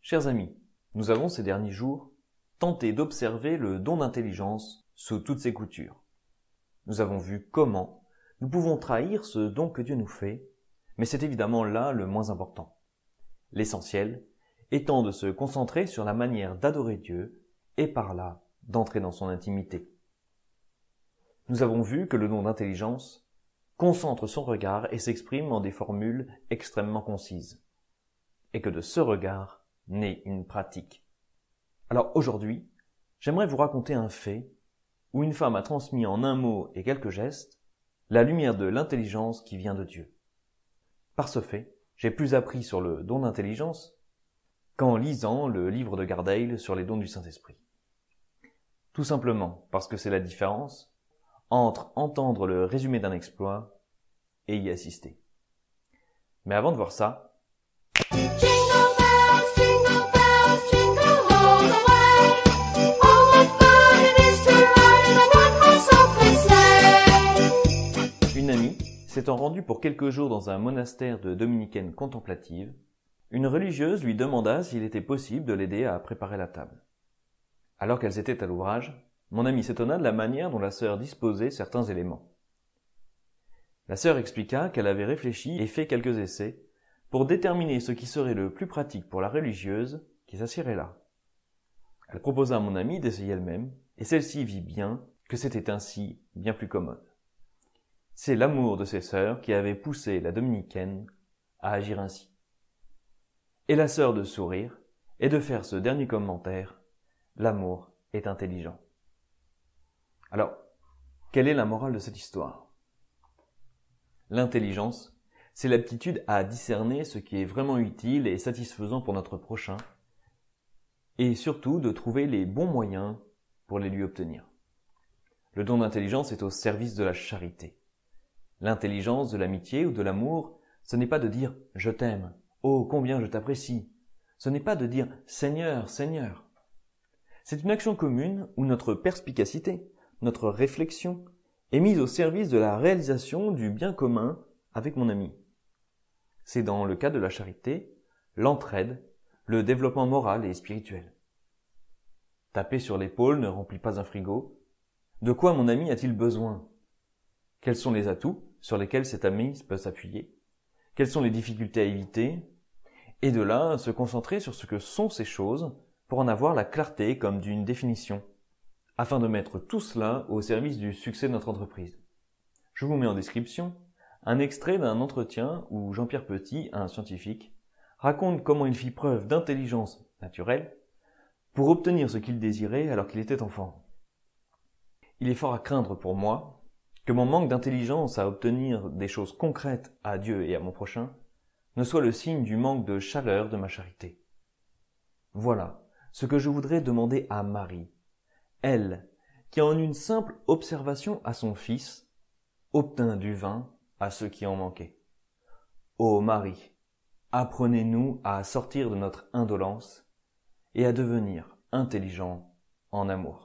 Chers amis, nous avons ces derniers jours tenté d'observer le don d'intelligence sous toutes ses coutures. Nous avons vu comment nous pouvons trahir ce don que Dieu nous fait, mais c'est évidemment là le moins important. L'essentiel étant de se concentrer sur la manière d'adorer Dieu et par là d'entrer dans son intimité. Nous avons vu que le don d'intelligence concentre son regard et s'exprime en des formules extrêmement concises, et que de ce regard naît une pratique. Alors aujourd'hui, j'aimerais vous raconter un fait où une femme a transmis en un mot et quelques gestes la lumière de l'intelligence qui vient de Dieu. Par ce fait, j'ai plus appris sur le don d'intelligence qu'en lisant le livre de Gardale sur les dons du Saint-Esprit. Tout simplement parce que c'est la différence entre entendre le résumé d'un exploit et y assister. Mais avant de voir ça, une amie s'étant rendue pour quelques jours dans un monastère de dominicaines contemplatives, une religieuse lui demanda s'il était possible de l'aider à préparer la table. Alors qu'elles étaient à l'ouvrage, mon amie s'étonna de la manière dont la sœur disposait certains éléments. La sœur expliqua qu'elle avait réfléchi et fait quelques essais pour déterminer ce qui serait le plus pratique pour la religieuse qui s'assiérait là. Elle proposa à mon amie d'essayer elle-même, et celle-ci vit bien que c'était ainsi bien plus commode. C'est l'amour de ses sœurs qui avait poussé la dominicaine à agir ainsi. Et la sœur de sourire et de faire ce dernier commentaire: l'amour est intelligent. Alors, quelle est la morale de cette histoire? L'intelligence, c'est l'aptitude à discerner ce qui est vraiment utile et satisfaisant pour notre prochain, et surtout de trouver les bons moyens pour les lui obtenir. Le don d'intelligence est au service de la charité. L'intelligence de l'amitié ou de l'amour, ce n'est pas de dire « je t'aime »,« oh combien je t'apprécie », ce n'est pas de dire « Seigneur, Seigneur ». C'est une action commune où notre perspicacité, notre réflexion est mise au service de la réalisation du bien commun avec mon ami. C'est dans le cas de la charité, l'entraide, le développement moral et spirituel. Taper sur l'épaule ne remplit pas un frigo. De quoi mon ami a-t-il besoin? Quels sont les atouts sur lesquels cet ami peut s'appuyer? Quelles sont les difficultés à éviter? Et de là, se concentrer sur ce que sont ces choses pour en avoir la clarté comme d'une définition, afin de mettre tout cela au service du succès de notre entreprise. Je vous mets en description un extrait d'un entretien où Jean-Pierre Petit, un scientifique, raconte comment il fit preuve d'intelligence naturelle pour obtenir ce qu'il désirait alors qu'il était enfant. Il est fort à craindre pour moi que mon manque d'intelligence à obtenir des choses concrètes à Dieu et à mon prochain ne soit le signe du manque de chaleur de ma charité. Voilà ce que je voudrais demander à Marie, elle qui en une simple observation à son fils obtint du vin à ceux qui en manquaient. Ô Marie, apprenez-nous à sortir de notre indolence et à devenir intelligents en amour.